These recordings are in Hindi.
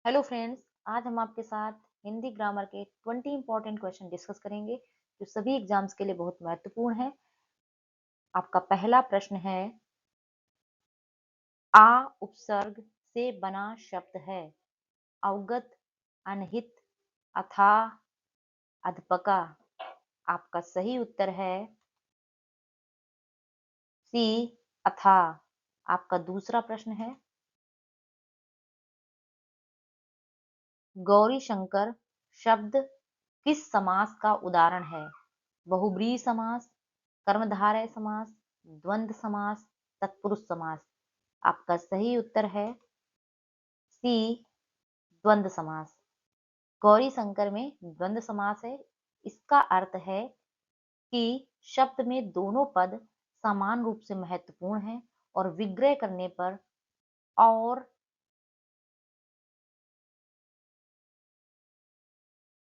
हेलो फ्रेंड्स, आज हम आपके साथ हिंदी ग्रामर के 20 इंपॉर्टेंट क्वेश्चन डिस्कस करेंगे जो सभी एग्जाम्स के लिए बहुत महत्वपूर्ण है। आपका पहला प्रश्न है, आ उपसर्ग से बना शब्द है। अवगत, अनहित, अथाह, अध्पका। आपका सही उत्तर है सी, अथाह। आपका दूसरा प्रश्न है, गौरी शंकर शब्द किस समास का उदाहरण है? बहुब्रीहि समास, कर्मधारय समास, द्वंद्व समास, तत्पुरुष समास। आपका सही उत्तर है सी, द्वंद्व समास। गौरी शंकर में द्वंद्व समास है। इसका अर्थ है कि शब्द में दोनों पद समान रूप से महत्वपूर्ण हैं और विग्रह करने पर और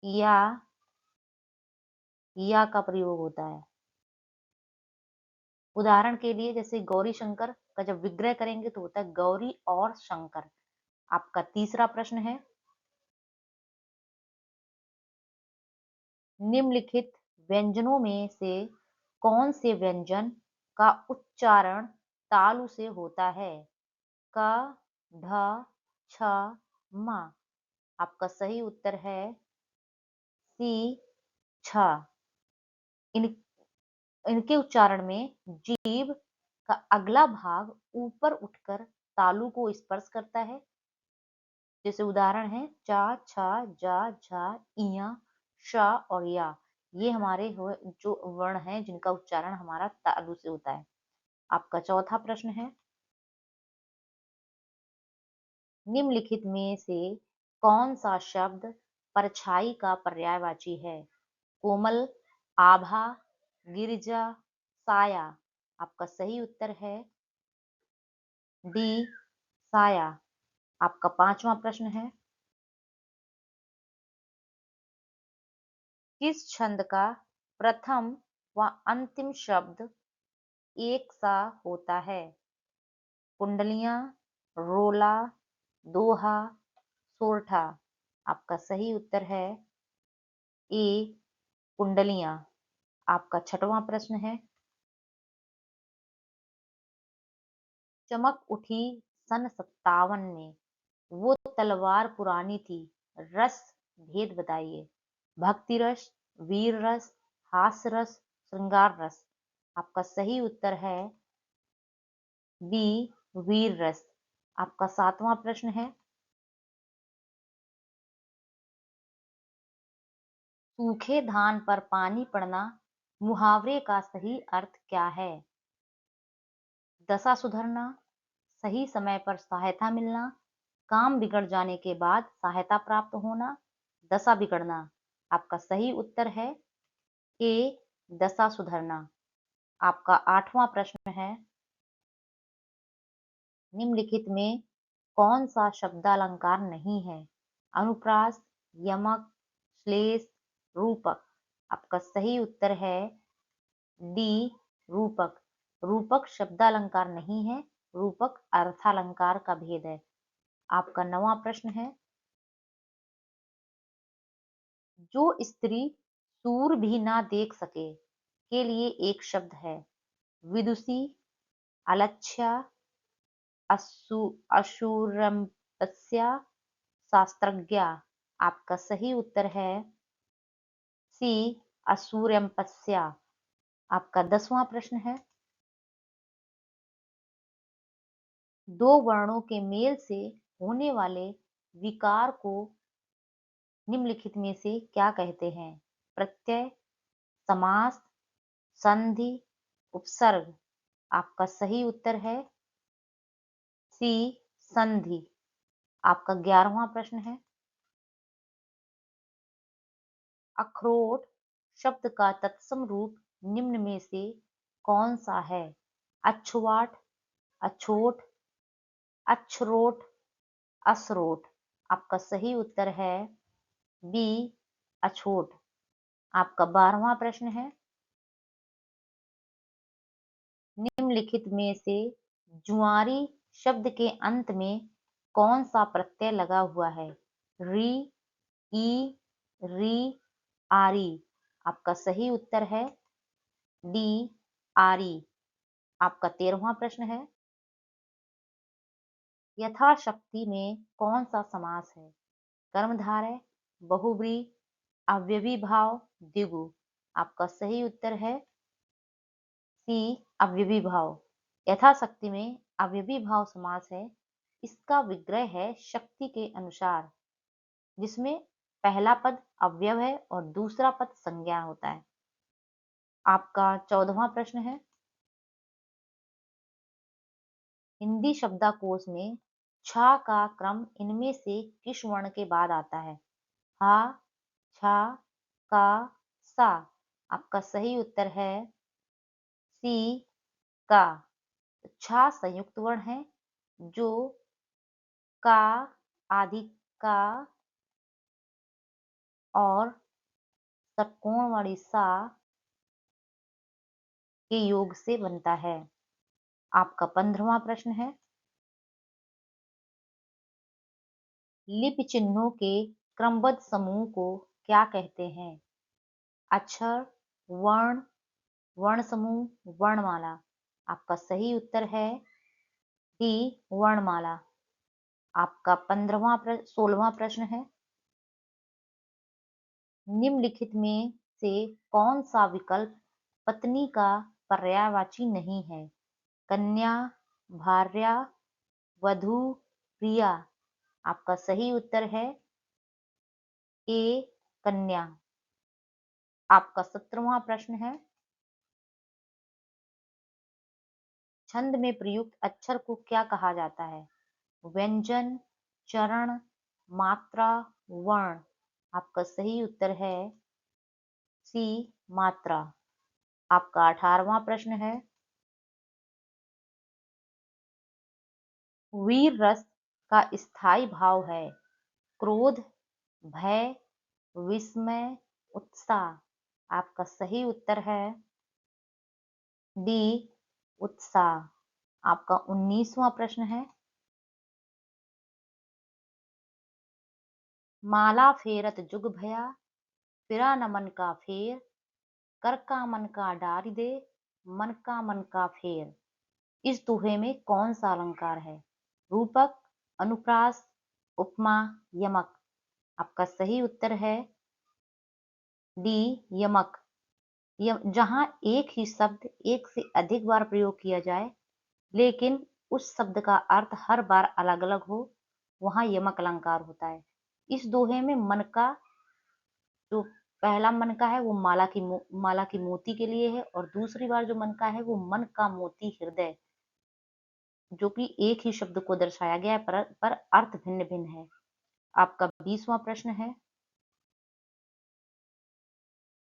या का प्रयोग होता है। उदाहरण के लिए जैसे गौरी शंकर का जब विग्रह करेंगे तो होता है गौरी और शंकर। आपका तीसरा प्रश्न है, निम्नलिखित व्यंजनों में से कौन से व्यंजन का उच्चारण तालु से होता है? क, ढ, छ, म। आपका सही उत्तर है सी, छ। इन इनके उच्चारण में जीभ का अगला भाग ऊपर उठकर तालु को स्पर्श करता है। जैसे उदाहरण है चा, छा, जा, झा, इया, श और या। ये हमारे जो वर्ण हैं जिनका उच्चारण हमारा तालु से होता है। आपका चौथा प्रश्न है, निम्नलिखित में से कौन सा शब्द परछाई का पर्यायवाची है? कोमल, आभा, गिरिजा, साया। आपका सही उत्तर है डी, साया। आपका पांचवा प्रश्न है, किस छंद का प्रथम व अंतिम शब्द एक सा होता है? कुंडलियां, रोला, दोहा, सोरठा। आपका सही उत्तर है ए, कुंडलियां। आपका छठवां प्रश्न है, चमक उठी सन 57 में, वो तलवार पुरानी थी, रस भेद बताइए। भक्ति रस, वीर रस, हास्य रस, श्रृंगार रस। आपका सही उत्तर है बी, वीर रस। आपका सातवां प्रश्न है, सूखे धान पर पानी पड़ना मुहावरे का सही अर्थ क्या है? दशा सुधरना, सही समय पर सहायता मिलना, काम बिगड़ जाने के बाद सहायता प्राप्त होना, दशा बिगड़ना। आपका सही उत्तर है ए, दशा सुधरना। आपका आठवां प्रश्न है, निम्नलिखित में कौन सा शब्दालंकार नहीं है? अनुप्रास, यमक, श्लेष, रूपक। आपका सही उत्तर है डी, रूपक। रूपक शब्दालंकार नहीं है, रूपक अर्थालंकार का भेद है। आपका नवां प्रश्न है, जो स्त्री सूर भी ना देख सके के लिए एक शब्द है। विदुषी, अलक्ष्या, अशूरम्पस्या, शास्त्रज्ञा। आपका सही उत्तर है सी, असूर्यम्पस्या। आपका 10वां प्रश्न है, दो वर्णों के मेल से होने वाले विकार को निम्नलिखित में से क्या कहते हैं? प्रत्यय, समास, संधि, उपसर्ग। आपका सही उत्तर है सी, संधि। आपका 11वां प्रश्न है, अखरोट शब्द का तत्सम रूप निम्न में से कौन सा है? अक्षुवाट, अछोट, अक्षरोट, असरोट। आपका सही उत्तर है बी, अछोट। आपका 12वां प्रश्न है, निम्नलिखित में से जुआरी शब्द के अंत में कौन सा प्रत्यय लगा हुआ है? री, ई, री, आरी। आपका सही उत्तर है डी, आरी। आपका 13वां प्रश्न है, यथाशक्ति में कौन सा समास है? कर्मधारय, बहुव्रीहि, अव्ययी भाव, द्विगु। आपका सही उत्तर है सी, अव्ययी भाव। यथाशक्ति में अव्ययी भाव समास है। इसका विग्रह है शक्ति के अनुसार, जिसमें पहला पद अव्यय है और दूसरा पद संज्ञा होता है। आपका 14वां प्रश्न है, हिंदी शब्दकोश में छ का क्रम इनमें से किस वर्ण के बाद आता है? हा, छा, का, सा। आपका सही उत्तर है सी, का। छ संयुक्त वर्ण है, जो का, आदि का और षटकोण वाली सा के योग से बनता है। आपका 15वां प्रश्न है, लिपि चिन्हों के क्रमबद्ध समूह को क्या कहते हैं? अक्षर, वर्ण, वर्ण समूह, वर्णमाला। आपका सही उत्तर है डी, वर्णमाला। आपका 16वां प्रश्न है, निम्नलिखित में से कौन सा विकल्प पत्नी का पर्यायवाची नहीं है? कन्या, भार्या, वधू, प्रिया। आपका सही उत्तर है ए, कन्या। आपका 17वां प्रश्न है, छंद में प्रयुक्त अक्षर को क्या कहा जाता है? व्यंजन, चरण, मात्रा, वर्ण। आपका सही उत्तर है सी, मात्रा। आपका 18वां प्रश्न है, वीर रस का स्थायी भाव है क्रोध, भय, विस्मय, उत्साह। आपका सही उत्तर है डी, उत्साह। आपका 19वां प्रश्न है, माला फेरत जुग भया, फिरा न मन का फेर, कर का मन का डारी दे, मन का मन का फेर। इस दोहे में कौन सा अलंकार है? रूपक, अनुप्रास, उपमा, यमक। आपका सही उत्तर है डी, यमक। जहां एक ही शब्द एक से अधिक बार प्रयोग किया जाए, लेकिन उस शब्द का अर्थ हर बार अलग अलग हो, वहां यमक अलंकार होता है। इस दोहे में मन का जो पहला मन का है वो माला की मोती के लिए है, और दूसरी बार जो मन का है वो मन का मोती हृदय, जो कि एक ही शब्द को दर्शाया गया है, पर अर्थ भिन्न भिन्न है। आपका 20वां प्रश्न है,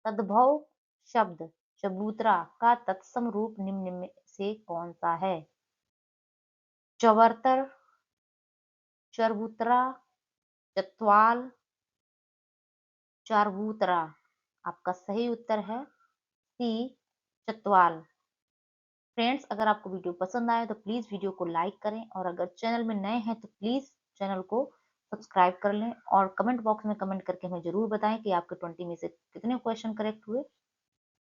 तद्भव शब्द चबूतरा का तत्सम रूप निम्न में से कौन सा है? चवर्तर, चरबूतरा, चतवाल, चारबूतरा। आपका सही उत्तर है सी, चतवाल। फ्रेंड्स, अगर आपको वीडियो पसंद आए तो प्लीज वीडियो को लाइक करें, और अगर चैनल में नए हैं तो प्लीज चैनल को सब्सक्राइब कर लें, और कमेंट बॉक्स में कमेंट करके हमें जरूर बताएं कि आपके 20 में से कितने क्वेश्चन करेक्ट हुए।